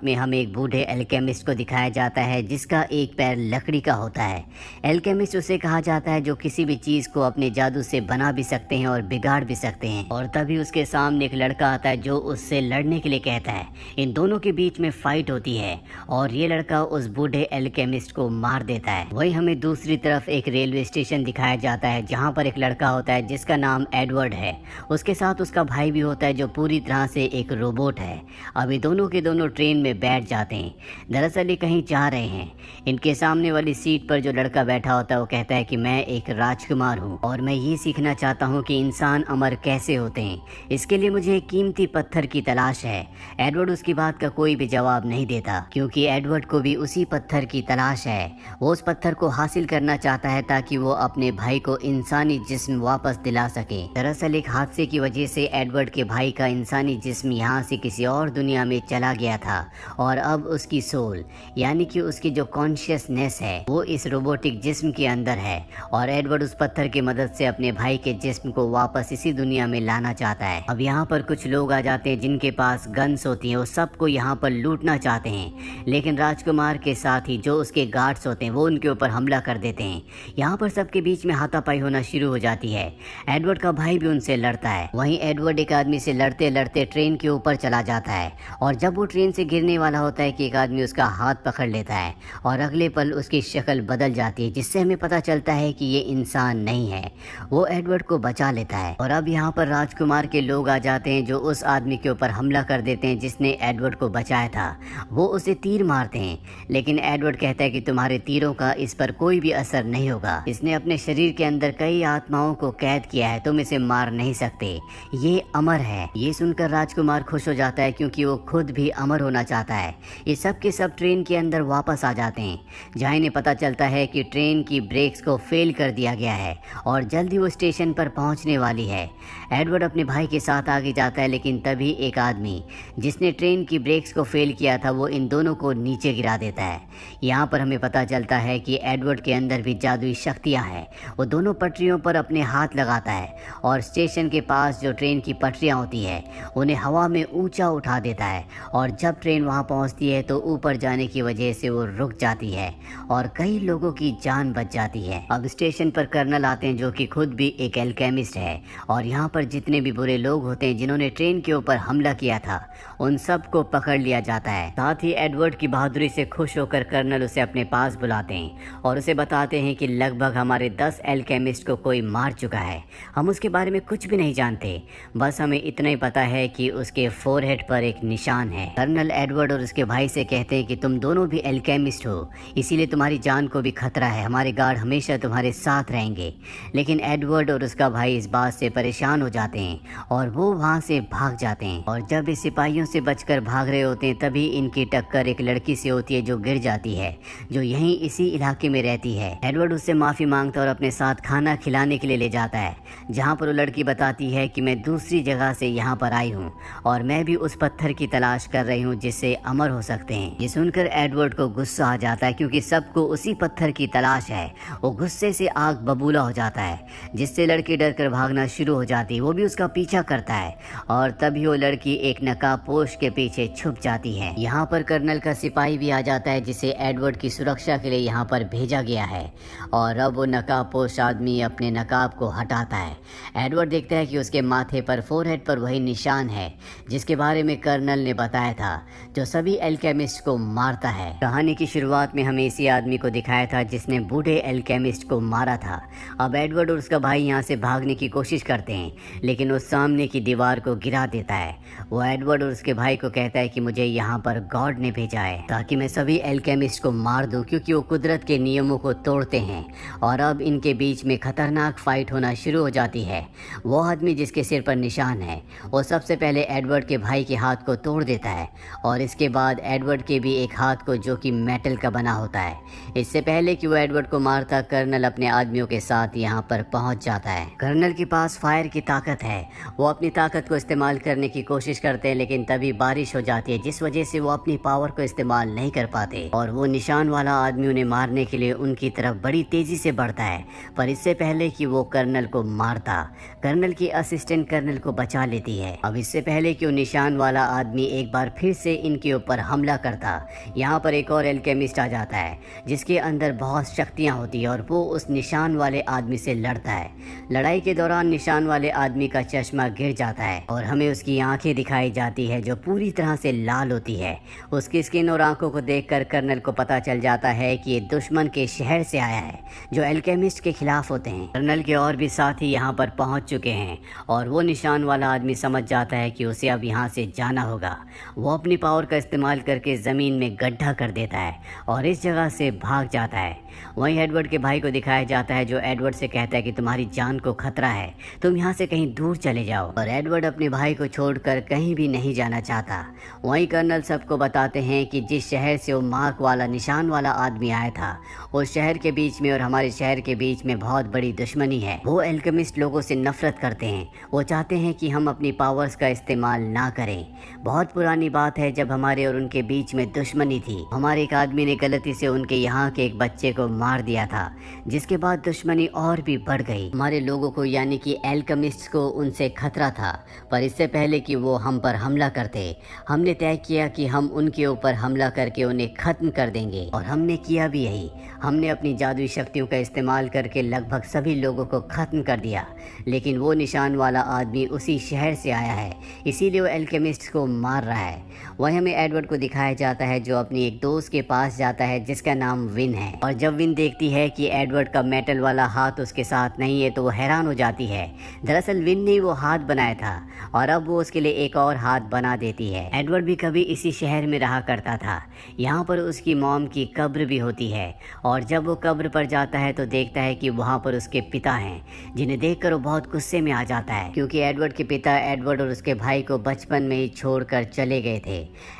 में हमें एक बूढ़े एल्केमिस्ट को दिखाया जाता है जिसका एक पैर लकड़ी का होता है। एल्केमिस्ट उसे कहा जाता है जो किसी भी चीज़ को अपने जादू से बना भी सकते हैं और बिगाड़ भी सकते हैं। और तभी उसके सामने एक लड़का आता है जो उससे लड़ने के लिए कहता है। इन दोनों के बीच में फाइट होती है और ये लड़का उस बूढ़े एल्केमिस्ट को मार देता है। वही हमें दूसरी तरफ एक रेलवे स्टेशन दिखाया जाता है जहाँ पर एक लड़का होता है जिसका नाम एडवर्ड है। उसके साथ उसका भाई भी होता है जो पूरी तरह से एक रोबोट है। अभी दोनों के दोनों ट्रेन में बैठ जाते हैं। दरअसल ये कहीं जा रहे हैं। इनके सामने वाली सीट पर जो लड़का बैठा होता है वो कहता है कि मैं एक राजकुमार हूँ और मैं ये सीखना चाहता हूँ कि इंसान अमर कैसे होते हैं। इसके लिए मुझे एक कीमती पत्थर की तलाश है। एडवर्ड उसकी बात का कोई भी जवाब नहीं देता क्योंकि एडवर्ड को भी उसी पत्थर की तलाश है। वो उस पत्थर को हासिल करना चाहता है ताकि वो अपने भाई को इंसानी जिस्म वापस दिला सके। दरअसल एक हादसे की वजह से एडवर्ड के भाई का इंसानी जिस्म यहाँ से किसी और दुनिया में चला गया था और अब उसकी सोल यानी कि उसकी जो कॉन्शियसनेस है वो इस रोबोटिक जिस्म के अंदर है और एडवर्ड उस पत्थर की मदद से अपने भाई के जिस्म को वापस इसी दुनिया में लाना चाहता है। अब यहाँ पर कुछ लोग आ जाते हैं जिनके पास गन्स होती हैं। वो सबको यहाँ पर लूटना चाहते हैं लेकिन राजकुमार के साथ ही जो उसके गार्ड्स होते हैं वो उनके ऊपर हमला कर देते हैं। यहाँ पर सबके बीच में हाथापाई होना शुरू हो जाती है। एडवर्ड का भाई भी उनसे लड़ता है। वहीं एडवर्ड एक आदमी से लड़ते लड़ते ट्रेन के ऊपर चला जाता है और जब वो ट्रेन से गिरने वाला होता है कि एक आदमी उसका हाथ पकड़ लेता है और अगले पल उसकी शक्ल बदल जाती है जिससे हमें पता चलता है कि ये इंसान नहीं है। वो एडवर्ड को बचा लेता है और अब यहाँ पर राजकुमार के लोग आ जाते हैं जो उस आदमी के ऊपर हमला कर देते हैं जिसने एडवर्ड को बचाया था। वो उसे तीर मारते हैं लेकिन एडवर्ड कहता है कि तुम्हारे तीरों का इस पर कोई भी असर नहीं होगा। इसने अपने शरीर के अंदर कई आत्माओं को कैद किया है, तुम इसे मार नहीं सकते, ये अमर है। ये सुनकर राजकुमार खुश हो जाता है क्योंकि वो खुद भी अमर होना चाहता है। ये सब के सब ट्रेन के अंदर वापस आ जाते हैं जहाँ इन्हें पता चलता है कि ट्रेन की ब्रेक्स को फेल कर दिया गया है और जल्द ही वो स्टेशन पर पहुंचने वाली है। एडवर्ड अपने भाई के साथ आगे जाता है लेकिन तभी एक आदमी जिसने ट्रेन की ब्रेक्स को फेल किया था वो इन दोनों को नीचे गिरा देता है। यहाँ पर हमें पता चलता है कि एडवर्ड के अंदर भी जादुई शक्तियाँ हैं। वो दोनों पटरियों पर अपने हाथ लगाता है और स्टेशन के पास जो ट्रेन की पटरियाँ होती है उन्हें हवा में ऊंचा उठा देता है और जब ट्रेन वहाँ पहुँचती है तो ऊपर जाने की वजह से वो रुक जाती है और कई लोगों की जान बच जाती है। अब स्टेशन पर कर्नल आते हैं जो कि खुद भी एक एल्केमिस्ट है और यहाँ पर जितने भी बुरे लोग होते हैं जिन्होंने ट्रेन के ऊपर हमला किया था उन सबको पकड़ लिया जाता है। साथ ही एडवर्ड की बहादुरी से खुश होकर कर्नल उसे अपने पास बुलाते हैं और उसे बताते हैं कि लगभग हमारे 10 एल्केमिस्ट को कोई मार चुका है। हम उसके बारे में कुछ भी नहीं जानते, बस हमें इतना ही पता है कि उसके फोरहेड पर एक निशान है। कर्नल एडवर्ड और उसके भाई से कहते हैं कि तुम दोनों भी एल्केमिस्ट हो इसीलिए तुम्हारी जान को भी खतरा है, हमारे गार्ड हमेशा तुम्हारे साथ रहेंगे। लेकिन एडवर्ड और उसका भाई इस बात से परेशान हो जाते हैं और वो वहाँ से भाग जाते हैं और जब इस सिपाहियों से बचकर भाग रहे होते हैं तभी इनकी टक्कर एक लड़की से होती है जो गिर जाती है, जो यहीं इसी इलाके में रहती है। एडवर्ड उससे माफ़ी मांगता है और अपने साथ खाना खिलाने के लिए ले जाता है जहाँ पर वो लड़की बताती है कि मैं दूसरी जगह से यहाँ पर आई हूँ और मैं भी उस पत्थर की तलाश कर रही हूँ जिससे अमर हो सकते हैं। ये सुनकर एडवर्ड को गुस्सा आ जाता है क्योंकि सबको उसी पत्थर की तलाश है। वो गुस्से से आग बबूला हो जाता है जिससे लड़की डर कर भागना शुरू हो जाती है। वो भी उसका पीछा करता है और तभी वो लड़की एक नकाबपोश के पीछे छुप जाती है। यहाँ पर कर्नल का सिपाही भी आ जाता है जिसे एडवर्ड की सुरक्षा के लिए यहाँ पर भेजा गया है और अब वो नकाबपोश आदमी अपने नकाब को हटाता है। एडवर्ड देखता है कि उसके माथे पर फोरहेड पर वही निशान है जिसके बारे में कर्नल ने बताया था जो सभी एल्केमिस्ट को मारता है। कहानी की शुरुआत में हमें इसी आदमी को दिखाया था जिसने बूढ़े एल्केमिस्ट को मारा था। अब एडवर्ड और उसका भाई यहाँ से भागने की कोशिश करते हैं लेकिन वो सामने की दीवार को गिरा देता है। वो एडवर्ड और उसके भाई को कहता है कि मुझे यहाँ पर गॉड ने भेजा है ताकि मैं सभी एल्केमिस्ट को मार दूं क्योंकि वो कुदरत के नियमों को तोड़ते हैं। और अब इनके बीच में खतरनाक फाइट होना शुरू हो जाती है। वो आदमी जिसके सिर पर निशान है वो सबसे पहले एडवर्ड के भाई के हाथ को तोड़ देता है और इसके बाद एडवर्ड के भी एक हाथ को जो कि मेटल का बना होता है। इससे पहले कि वो एडवर्ड को मारता कर्नल अपने आदमियों के साथ यहाँ पर पहुँच जाता है। कर्नल के पास फायर की ताकत है। वो अपनी ताकत को इस्तेमाल करने की कोशिश करते हैं लेकिन तभी बारिश हो जाती है जिस वजह से वो अपनी पावर को इस्तेमाल नहीं कर पाते और वो निशान वाला आदमी उन्हें मारने के लिए उनकी तरफ बड़ी तेजी से बढ़ता है। पर इससे पहले कि वो कर्नल को मारता कर्नल की असिस्टेंट कर्नल को बचा लेती है। अब इससे पहले कि वो निशान वाला आदमी एक बार फिर से इनके ऊपर हमला करता। यहाँ पर एक और एल्केमिस्ट आ जाता है जिसके अंदर बहुत शक्तियाँ होती है और वो उस निशान वाले आदमी से लड़ता है। लड़ाई के दौरान निशान वाले आदमी का चश्मा गिर जाता है और हमें उसकी आंखें दिखाई जाती है जो पूरी तरह से लाल होती है। उसकी स्किन और आंखों को देखकर कर्नल को पता चल जाता है कि ये दुश्मन के शहर से आया है जो एल्केमिस्ट के खिलाफ होते हैं। कर्नल के और भी साथी यहाँ पर पहुँच चुके हैं और वो निशान वाला आदमी समझ जाता है कि उसे अब यहाँ से जाना होगा। वो अपनी पावर का इस्तेमाल करके ज़मीन में गड्ढा कर देता है और इस जगह से भाग जाता है। वहीं एडवर्ड के भाई को दिखाया जाता है जो एडवर्ड से कहता है कि तुम्हारी जान को खतरा है, तुम यहाँ से कहीं दूर चले जाओ। और एडवर्ड अपने भाई को छोड़कर कहीं भी नहीं जाना चाहता। वहीं कर्नल सबको बताते हैं कि जिस शहर से वो मार्क वाला निशान वाला आदमी आया था उस शहर के बीच में और हमारे शहर के बीच में बहुत बड़ी दुश्मनी है। वो एल्केमिस्ट लोगों से नफरत करते हैं। वो चाहते हैं कि हम अपनी पावर्स का इस्तेमाल ना करें। बहुत पुरानी बात है जब हमारे और उनके बीच में दुश्मनी थी। हमारे एक आदमी ने गलती से उनके यहाँ के एक बच्चे को मार दिया था जिसके बाद दुश्मनी और भी बढ़ गई। हमारे लोगों को यानी कि एल्केमिस्ट्स को उनसे खतरा था, पर इससे पहले कि वो हम पर हमला करते हमने तय किया कि हम उनके ऊपर हमला करके उन्हें खत्म कर देंगे और हमने किया भी यही। हमने अपनी जादुई शक्तियों का इस्तेमाल करके लगभग सभी लोगों को खत्म कर दिया, लेकिन वो निशान वाला आदमी उसी शहर से आया है, इसीलिए वो एल्केमिस्ट्स को मार रहा है। वहीं हमें एडवर्ड को दिखाया जाता है जो अपनी एक दोस्त के पास जाता है जिसका नाम विन है। और जब विन देखती है कि एडवर्ड का मेटल वाला हाथ उसके साथ नहीं है तो वो हैरान हो जाती है। दरअसल विन ने वो हाथ बनाया था और अब वो उसके लिए एक और हाथ बना देती है। एडवर्ड भी कभी इसी शहर में रहा करता था। यहाँ पर उसकी मॉम की कब्र भी होती है और जब वो कब्र पर जाता है तो देखता है कि वहाँ पर उसके पिता हैं, जिन्हें देखकर वो बहुत गुस्से में आ जाता है क्योंकि एडवर्ड के पिता एडवर्ड और उसके भाई को बचपन में ही छोड़कर चले गए थे।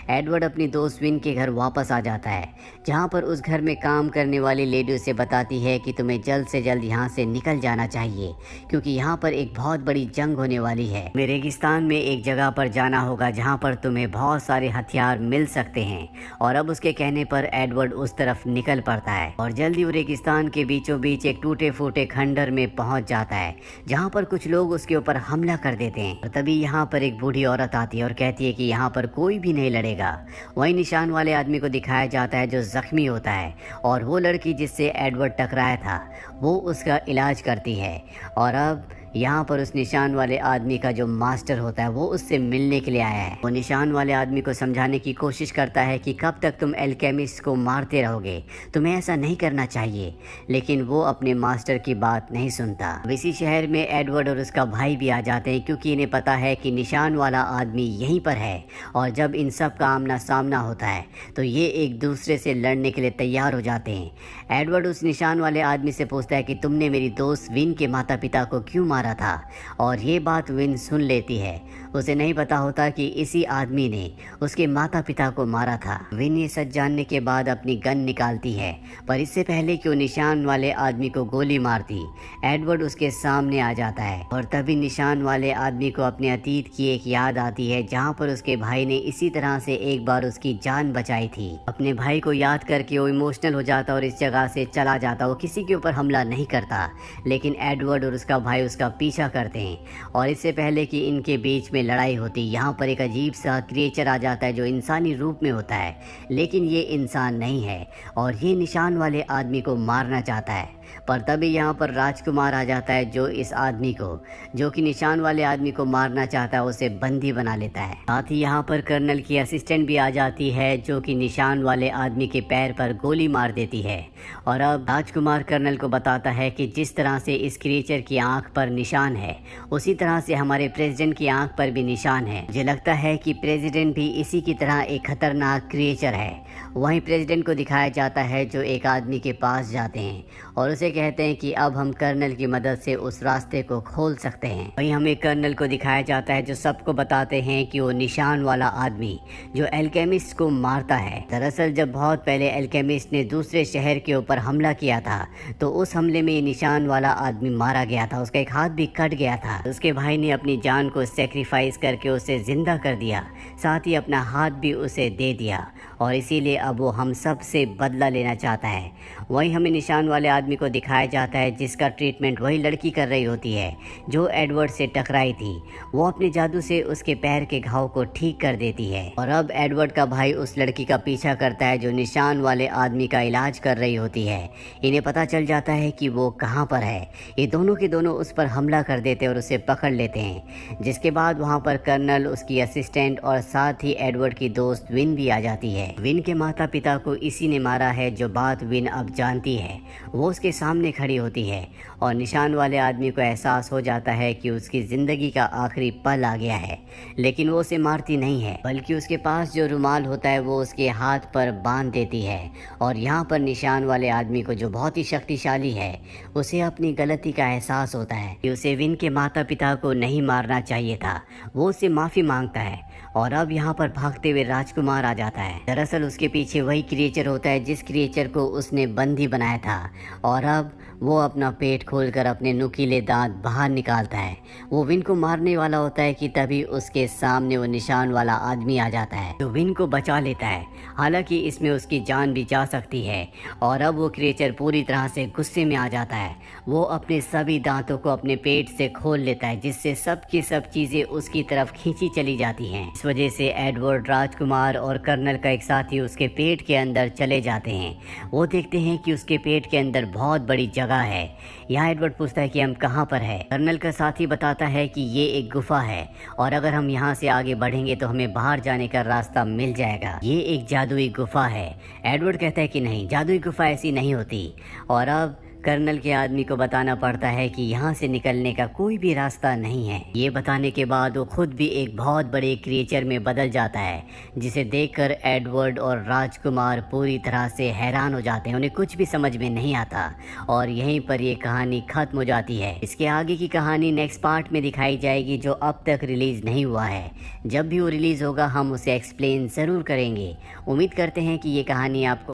एडवर्ड अपनी दोस्त विन के घर वापस आ जाता है जहाँ पर उस घर में काम करने वाली लेडी उसे बताती है कि तुम्हें जल्द से जल्द यहाँ से निकल जाना चाहिए क्योंकि यहाँ पर एक बहुत बड़ी जंग होने वाली है। रेगिस्तान में एक जगह पर जाना होगा जहाँ पर तुम्हें बहुत सारे हथियार मिल सकते हैं। और अब उसके कहने पर एडवर्ड उस तरफ निकल पड़ता है और जल्दी वो रेगिस्तान के बीचों बीच एक टूटे फूटे खंडर में पहुँच जाता है जहाँ पर कुछ लोग उसके ऊपर हमला कर देते हैं। और तभी यहाँ पर एक बूढ़ी औरत आती है और कहती है कि यहाँ पर कोई भी नहीं लड़ेगा। वही निशान वाले आदमी को दिखाया जाता है जो जख्मी होता है और वो लड़की जिससे एडवर्ड टकराया था वो उसका इलाज करती है। और अब यहाँ पर उस निशान वाले आदमी का जो मास्टर होता है वो उससे मिलने के लिए आया है। वो निशान वाले आदमी को समझाने की कोशिश करता है कि कब तक तुम एल्केमिस्ट को मारते रहोगे, तुम्हें ऐसा नहीं करना चाहिए, लेकिन वो अपने मास्टर की बात नहीं सुनता। अब इसी शहर में एडवर्ड और उसका भाई भी आ जाते हैं क्योंकि इन्हें पता है कि निशान वाला आदमी यहीं पर है और जब इन सब का आमना सामना होता है तो ये एक दूसरे से लड़ने के लिए तैयार हो जाते हैं। एडवर्ड उस निशान वाले आदमी से पूछता है कि तुमने मेरी दोस्त विन के माता पिता को क्यों मारा था, और ये बात विन सुन लेती है। उसे नहीं पता होता कि इसी आदमी ने उसके माता पिता को मारा था। विन ये सच जानने के बाद अपनी गन निकालती है, पर इससे पहले कि वो निशान वाले आदमी को गोली मारती एडवर्ड उसके सामने आ जाता है। और तभी निशान वाले आदमी को अपने अतीत की एक याद आती है जहाँ पर उसके भाई ने इसी तरह से एक बार उसकी जान बचाई थी। अपने भाई को याद करके वो इमोशनल हो जाता और इस जगह से चला जाता। वो किसी के ऊपर हमला नहीं करता, लेकिन एडवर्ड और उसका भाई उसका पीछा करते हैं। और इससे पहले कि इनके बीच में लड़ाई होती यहाँ पर एक अजीब सा क्रिएचर आ जाता है जो इंसानी रूप में होता है, लेकिन ये इंसान नहीं है और ये निशान वाले आदमी को मारना चाहता है। पर तभी यहाँ पर राजकुमार आ जाता है जो इस आदमी को, जो कि निशान वाले आदमी को मारना चाहता है, उसे बंदी बना लेता है। साथ ही यहाँ पर कर्नल की असिस्टेंट भी आ जाती है जो कि निशान वाले आदमी के पैर पर गोली मार देती है। और अब राजकुमार कर्नल को बताता है कि जिस तरह से इस क्रिएचर की आंख पर निशान है उसी तरह से हमारे प्रेसिडेंट की आंख पर भी निशान है। मुझे लगता है कि प्रेसिडेंट भी इसी की तरह एक खतरनाक क्रिएचर है। वहीं प्रेसिडेंट को दिखाया जाता है जो एक आदमी के पास जाते हैं और उसे कहते हैं कि अब हम कर्नल की मदद से उस रास्ते को खोल सकते हैं। वहीं हमें कर्नल को दिखाया जाता है जो सबको बताते हैं कि वो निशान वाला आदमी जो एल्केमिस्ट को मारता है। दरअसल जब बहुत पहले एल्केमिस्ट ने दूसरे शहर के ऊपर हमला किया था तो उस हमले में निशान वाला आदमी मारा गया था, उसका एक हाथ भी कट गया था। उसके भाई ने अपनी जान को सेक्रीफाइस करके उसे जिंदा कर दिया, साथ ही अपना हाथ भी उसे दे दिया और इसीलिए अब वो हम सब से बदला लेना चाहता है। वहीं हमें निशान वाले आदमी को दिखाया जाता है जिसका ट्रीटमेंट वही लड़की कर रही होती है जो एडवर्ड से टकराई थी। वो अपने जादू से उसके पैर के घाव को ठीक कर देती है और अब एडवर्ड का भाई उस लड़की का पीछा करता है जो निशान वाले आदमी का इलाज कर रही होती है। इन्हें पता चल जाता है कि वो कहाँ पर है। ये दोनों के दोनों उस पर हमला कर देते और उसे पकड़ लेते हैं, जिसके बाद वहाँ पर कर्नल, उसकी असिस्टेंट और साथ ही एडवर्ड की दोस्त विन भी आ जाती है। विन के माता पिता को इसी ने मारा है, जो बात विन अब जानती है। वो उसके सामने खड़ी होती है और निशान वाले आदमी को एहसास हो जाता है कि उसकी ज़िंदगी का आखिरी पल आ गया है, लेकिन वो उसे मारती नहीं है बल्कि उसके पास जो रुमाल होता है वो उसके हाथ पर बांध देती है। और यहाँ पर निशान वाले आदमी को, जो बहुत ही शक्तिशाली है, उसे अपनी गलती का एहसास होता है कि उसे विन के माता पिता को नहीं मारना चाहिए था। वो उससे माफ़ी मांगता है और अब यहाँ पर भागते हुए राजकुमार आ जाता है। दरअसल उसके पीछे वही क्रिएचर होता है जिस क्रिएचर को उसने बंदी बनाया था और अब वो अपना पेट खोलकर अपने नुकीले दांत बाहर निकालता है। वो विन को मारने वाला होता है कि तभी उसके सामने वो निशान वाला आदमी आ जाता है जो विन को बचा लेता है। हालांकि इसमें उसकी जान भी जा सकती है और अब वो क्रिएचर पूरी तरह से गुस्से में आ जाता है। वो अपने सभी दांतों को अपने पेट से खोल लेता है, जिससे सब की सब चीज़ें उसकी तरफ खींची चली जाती हैं। इस वजह से एडवर्ड, राजकुमार और कर्नल का एक साथी उसके पेट के अंदर चले जाते हैं। वो देखते हैं कि उसके पेट के अंदर बहुत बड़ी जगह है। यहाँ एडवर्ड पूछता है कि हम कहाँ पर है। कर्नल का साथी बताता है कि ये एक गुफा है और अगर हम यहाँ से आगे बढ़ेंगे तो हमें बाहर जाने का रास्ता मिल जाएगा। ये एक जादुई गुफा है। एडवर्ड कहता है कि नहीं, जादुई गुफा ऐसी नहीं होती। और अब कर्नल के आदमी को बताना पड़ता है कि यहाँ से निकलने का कोई भी रास्ता नहीं है। ये बताने के बाद वो खुद भी एक बहुत बड़े क्रिएचर में बदल जाता है, जिसे देखकर एडवर्ड और राजकुमार पूरी तरह से हैरान हो जाते हैं। उन्हें कुछ भी समझ में नहीं आता और यहीं पर ये कहानी खत्म हो जाती है। इसके आगे की कहानी नेक्स्ट पार्ट में दिखाई जाएगी, जो अब तक रिलीज़ नहीं हुआ है। जब भी वो रिलीज़ होगा हम उसे एक्सप्लेन ज़रूर करेंगे। उम्मीद करते हैं कि ये कहानी आपको